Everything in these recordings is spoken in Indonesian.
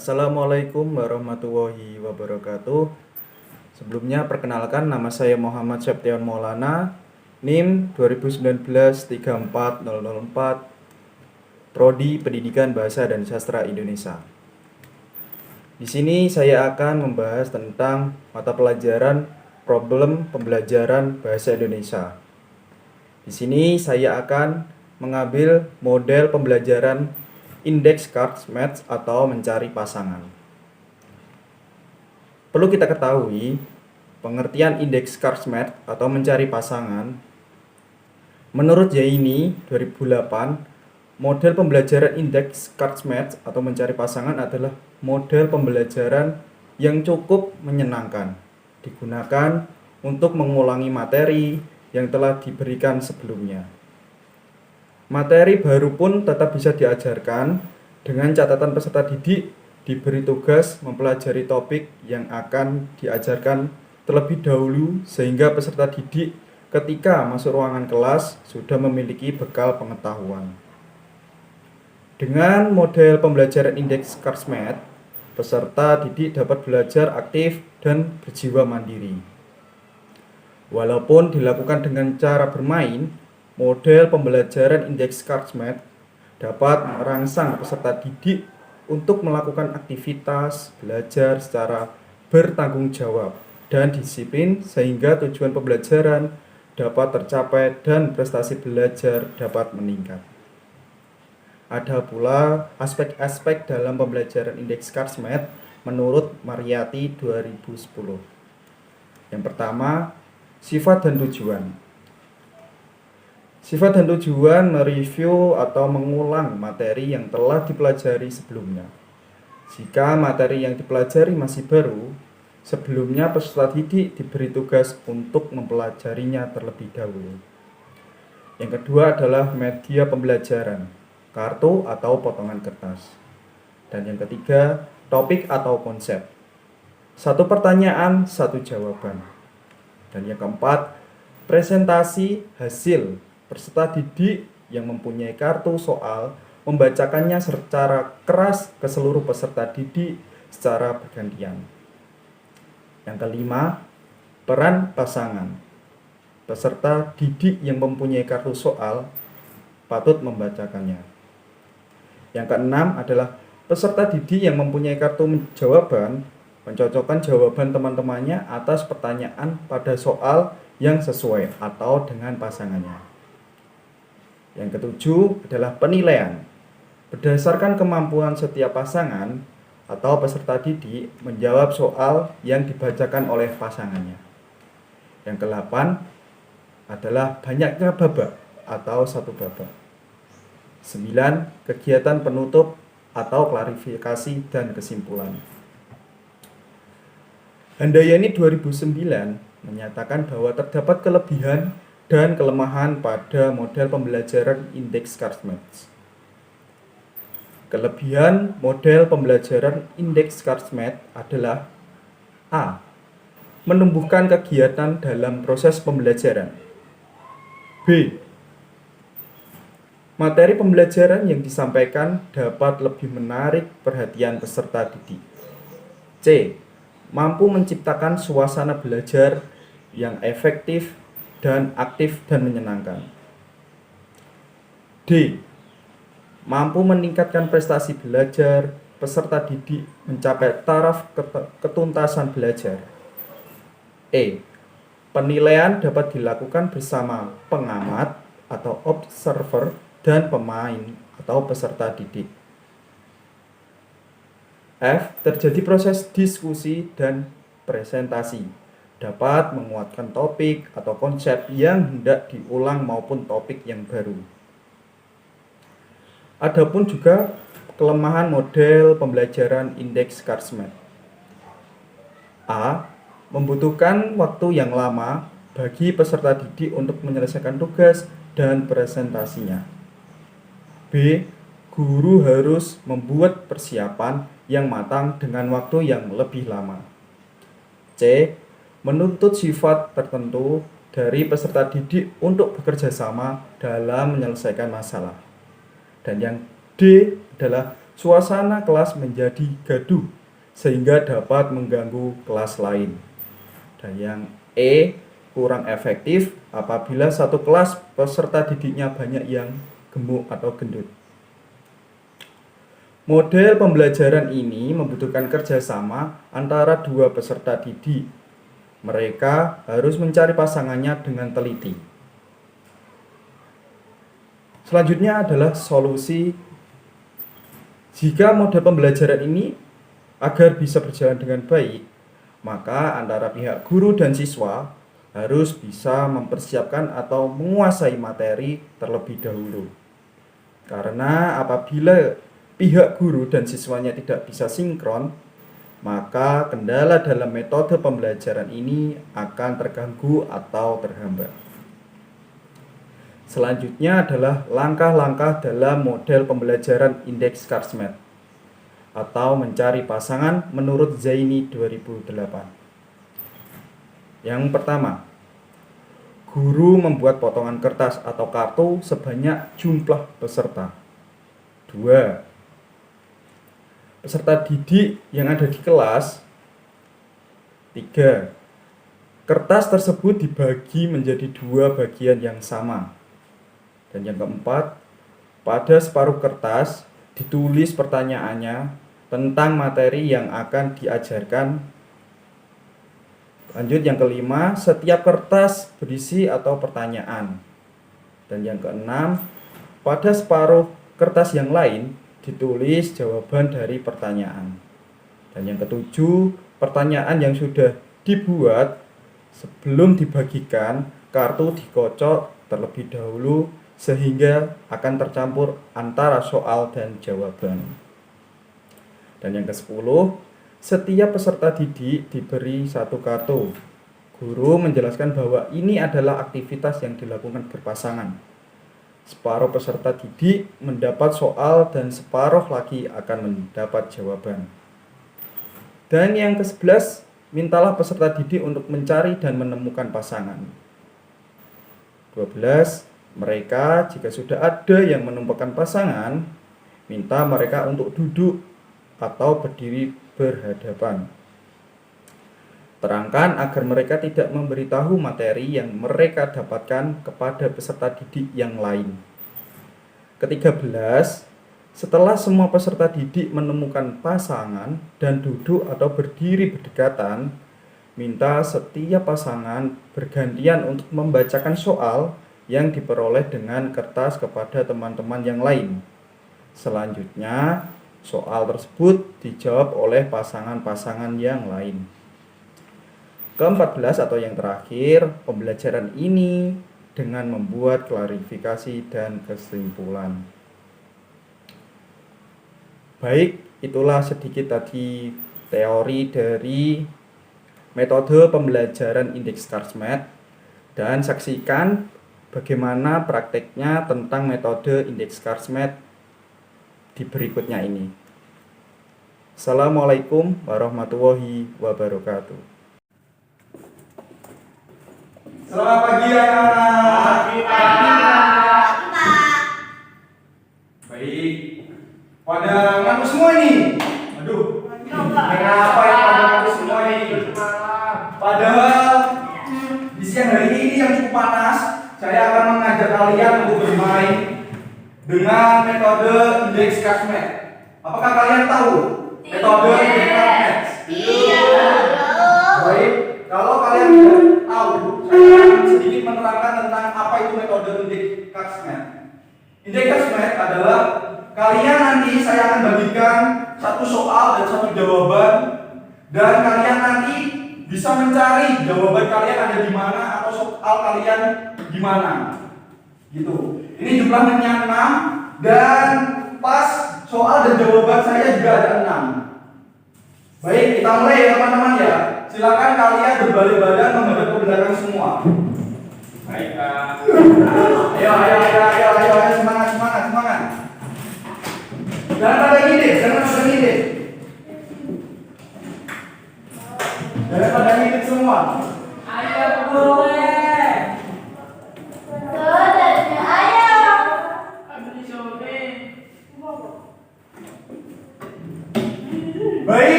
Assalamualaikum warahmatullahi wabarakatuh. Sebelumnya perkenalkan, nama saya Muhammad Septian Maulana, NIM 2019 34004, Prodi Pendidikan Bahasa dan Sastra Indonesia. Di sini saya akan membahas tentang mata pelajaran problem pembelajaran bahasa Indonesia. Di sini saya akan mengambil model pembelajaran Index Cards Match atau mencari pasangan. Perlu kita ketahui, pengertian Index Cards Match atau mencari pasangan, menurut Jaini 2008, model pembelajaran Index Cards Match atau mencari pasangan adalah model pembelajaran yang cukup menyenangkan, digunakan untuk mengulangi materi yang telah diberikan sebelumnya. Materi baru pun tetap bisa diajarkan dengan catatan peserta didik diberi tugas mempelajari topik yang akan diajarkan terlebih dahulu sehingga peserta didik ketika masuk ruangan kelas sudah memiliki bekal pengetahuan. Dengan model pembelajaran Index Cards Match, peserta didik dapat belajar aktif dan berjiwa mandiri. Walaupun dilakukan dengan cara bermain, model pembelajaran Index Cards Match dapat merangsang peserta didik untuk melakukan aktivitas belajar secara bertanggung jawab dan disiplin sehingga tujuan pembelajaran dapat tercapai dan prestasi belajar dapat meningkat. Ada pula aspek-aspek dalam pembelajaran Index Cards Match menurut Mariyati 2010. Yang pertama, sifat dan tujuan. Sifat dan tujuan mereview atau mengulang materi yang telah dipelajari sebelumnya. Jika materi yang dipelajari masih baru, sebelumnya peserta didik diberi tugas untuk mempelajarinya terlebih dahulu. Yang kedua adalah media pembelajaran, kartu atau potongan kertas. Dan yang ketiga, topik atau konsep. Satu pertanyaan, satu jawaban. Dan yang keempat, presentasi hasil. Peserta didik yang mempunyai kartu soal membacakannya secara keras ke seluruh peserta didik secara bergantian. Yang kelima, peran pasangan. Peserta didik yang mempunyai kartu soal patut membacakannya. Yang keenam adalah peserta didik yang mempunyai kartu jawaban mencocokkan jawaban teman-temannya atas pertanyaan pada soal yang sesuai atau dengan pasangannya. Yang ketujuh adalah penilaian. Berdasarkan kemampuan setiap pasangan atau peserta didik menjawab soal yang dibacakan oleh pasangannya. Yang kedelapan adalah banyaknya babak atau satu babak. 9. Kegiatan penutup atau klarifikasi dan kesimpulan. Handayani 2009 menyatakan bahwa terdapat kelebihan dan kelemahan pada model pembelajaran Index Cards Match. Kelebihan model pembelajaran Index Cards Match adalah A. Menumbuhkan kegiatan dalam proses pembelajaran. B. Materi pembelajaran yang disampaikan dapat lebih menarik perhatian peserta didik. C. Mampu menciptakan suasana belajar yang efektif dan aktif dan menyenangkan. D. Mampu meningkatkan prestasi belajar peserta didik mencapai taraf ketuntasan belajar. E. Penilaian dapat dilakukan bersama pengamat atau observer dan pemain atau peserta didik. F. Terjadi proses diskusi dan presentasi, dapat menguatkan topik atau konsep yang hendak diulang maupun topik yang baru. Adapun juga kelemahan model pembelajaran Index Cards Match. A. Membutuhkan waktu yang lama bagi peserta didik untuk menyelesaikan tugas dan presentasinya. B. Guru harus membuat persiapan yang matang dengan waktu yang lebih lama. C. Menuntut sifat tertentu dari peserta didik untuk bekerja sama dalam menyelesaikan masalah. Dan yang D adalah suasana kelas menjadi gaduh sehingga dapat mengganggu kelas lain. Dan yang E, kurang efektif apabila satu kelas peserta didiknya banyak yang gemuk atau gendut. Model pembelajaran ini membutuhkan kerjasama antara dua peserta didik. Mereka harus mencari pasangannya dengan teliti. Selanjutnya adalah solusi. Jika model pembelajaran ini agar bisa berjalan dengan baik, maka antara pihak guru dan siswa harus bisa mempersiapkan atau menguasai materi terlebih dahulu. Karena apabila pihak guru dan siswanya tidak bisa sinkron, maka kendala dalam metode pembelajaran ini akan terganggu atau terhambat. Selanjutnya adalah langkah-langkah dalam model pembelajaran indeks Cardsmath atau mencari pasangan menurut Zaini 2008. Yang pertama, guru membuat potongan kertas atau kartu sebanyak jumlah peserta. 2. Peserta didik yang ada di kelas. 3. Kertas tersebut dibagi menjadi 2 bagian yang sama. Dan yang keempat, pada separuh kertas ditulis pertanyaannya tentang materi yang akan diajarkan. Lanjut yang kelima, setiap kertas berisi atau pertanyaan. Dan yang keenam, pada separuh kertas yang lain ditulis jawaban dari pertanyaan. Dan yang ketujuh, pertanyaan yang sudah dibuat sebelum dibagikan, kartu dikocok terlebih dahulu sehingga akan tercampur antara soal dan jawaban. Dan yang ke-10, setiap peserta didik diberi satu kartu. Guru menjelaskan bahwa ini adalah aktivitas yang dilakukan berpasangan. Separuh peserta didik mendapat soal dan separuh lagi akan mendapat jawaban. Dan yang ke-11, mintalah peserta didik untuk mencari dan menemukan pasangan. 12, mereka jika sudah ada yang menemukan pasangan, minta mereka untuk duduk atau berdiri berhadapan. Terangkan agar mereka tidak memberitahu materi yang mereka dapatkan kepada peserta didik yang lain. Ke-13, setelah semua peserta didik menemukan pasangan dan duduk atau berdiri berdekatan, minta setiap pasangan bergantian untuk membacakan soal yang diperoleh dengan kertas kepada teman-teman yang lain. Selanjutnya, soal tersebut dijawab oleh pasangan-pasangan yang lain. Ke-14 atau yang terakhir, pembelajaran ini dengan membuat klarifikasi dan kesimpulan. Baik, itulah sedikit tadi teori dari metode pembelajaran indeks Cardsmath, dan saksikan bagaimana prakteknya tentang metode indeks Cardsmath di berikutnya ini. Assalamualaikum warahmatullahi wabarakatuh. Selamat pagi anak-anak. Baik. Pada ngaku semua ini. Aduh. Kenapa ya pada ngaku semua ini? Padahal di siang hari ini yang cukup panas, saya akan mengajak kalian untuk bermain dengan metode indeks Cardsmath. Apakah kalian tahu metode indeks Cardsmath? Iya. Baik, kalau kalian tidak tahu, saya akan sedikit menerangkan tentang apa itu metode indeks Cardsmath. Indeks Cardsmath adalah kalian nanti saya akan bagikan satu soal dan satu jawaban, dan kalian nanti bisa mencari jawaban kalian ada di mana atau soal kalian di mana. Gitu. Ini jumlahnya 6 dan pas soal dan jawaban saya juga ada 6. Baik, kita mulai ya teman-teman ya. Silakan kalian berbalik badan menghadap ke belakang semua. Baik, Kak. Ayo, semangat. Jangan pada ngide. Jangan pada ngide semua. Ayo boleh. Ayo.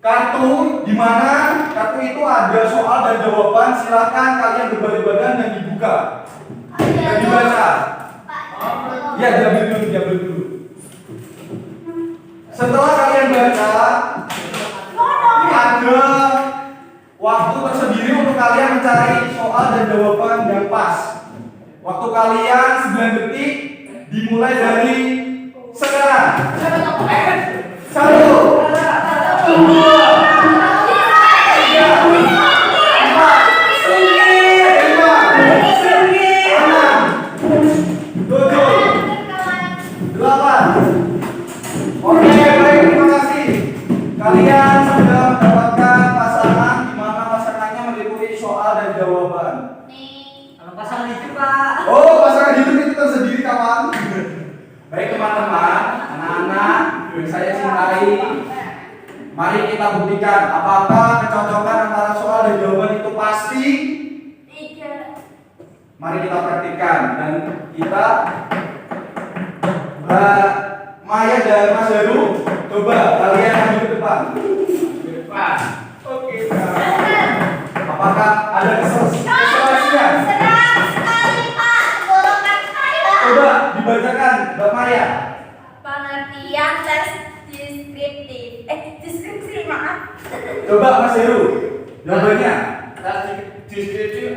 kartu di mana kartu itu ada soal dan jawaban. Silakan kalian berbalik badan dan dibuka dan dibaca. Ya, diambil dulu. Setelah kalian baca, ada waktu tersendiri untuk kalian mencari soal dan jawaban yang pas. Waktu kalian 9 detik dimulai dari sekarang. 1, 2, 3, 4, 5, 6, 7, 8. Oke, baik, terima kasih. Kalian sudah mendapatkan pasangan di mana pasangannya meliputi soal dan jawaban. Kalau pasangan itu, Pak. Oh, pasangan hidup itu tersendiri kawan. Baik teman-teman, anak-anak yang saya cintai, mari kita buktikan apakah kecocokan antara soal dan jawaban itu pasti. Mari kita praktikkan dan kita Maya dan Mas Heru, coba kalian maju ke depan. Oke, apakah ada keserasian? Coba dibacakan, Mbak Maria. Pengertian tes deskripsi, maaf. Coba Mas Heru, jawabannya. Deskripsi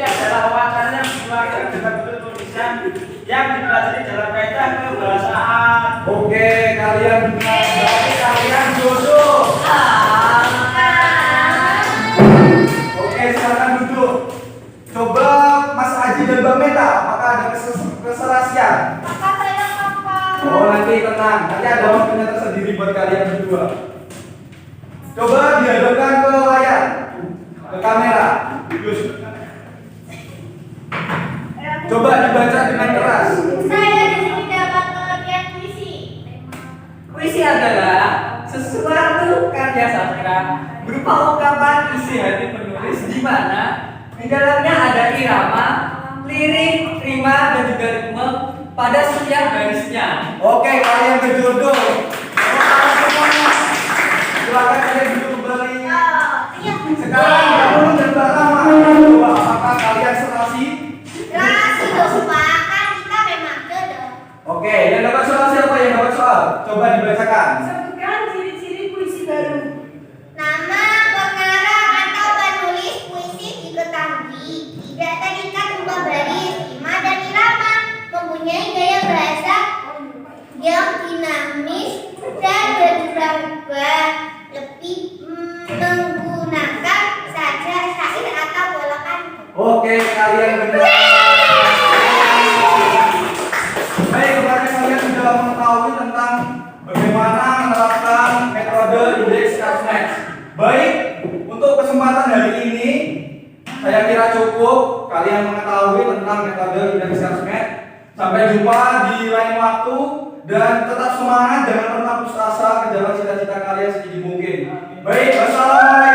adalah wawasan yang dikeluarkan dengan bentuk tulisan yang dipelajari dalam kaidah kebahasaan. Oke, kalian benar. Berarti kalian jodoh. Oke, silakan duduk. Coba Mas Aji dan Mbak Meta, apakah ada keserasian? Oh, nanti tenang. Nanti ada waktunya tersendiri buat kalian berdua. Coba dihadapkan ke layar, ke kamera. Coba dibaca dengan keras. Saya di sini dapat pengertian puisi. Puisi adalah sesuatu karya sastra berupa ungkapan isi hati penulis di mana di dalamnya ada irama, lirik, rima, dan juga ritme pada setiap barisnya. Oke, kalian berjodoh. Silakan kalian duduk kembali. Sekarang kamu dan Mbak Rama, coba apakah kalian serasi? Oke, yang dapat soal siapa yang dapat soal? Coba dibacakan. Sebutkan ciri-ciri puisi baru. Nama pengarang atau penulis puisi diketahui tidak terikat dua baris, rima dan irama, mempunyai gaya bahasa yang dinamis dan berubah-ubah, lebih menggunakan saja syair atau bolokan. Oke, kalian benar. Baik, berarti kalian sudah mengetahui tentang bagaimana menerapkan metode indeks Kasmet. Baik, untuk kesempatan hari ini saya kira cukup kalian mengetahui tentang metode indeks Kasmet. Sampai jumpa di lain waktu dan tetap semangat, jangan pernah putus asa, kejar cita-cita kalian sedini mungkin. Baik, wassalamualaikum.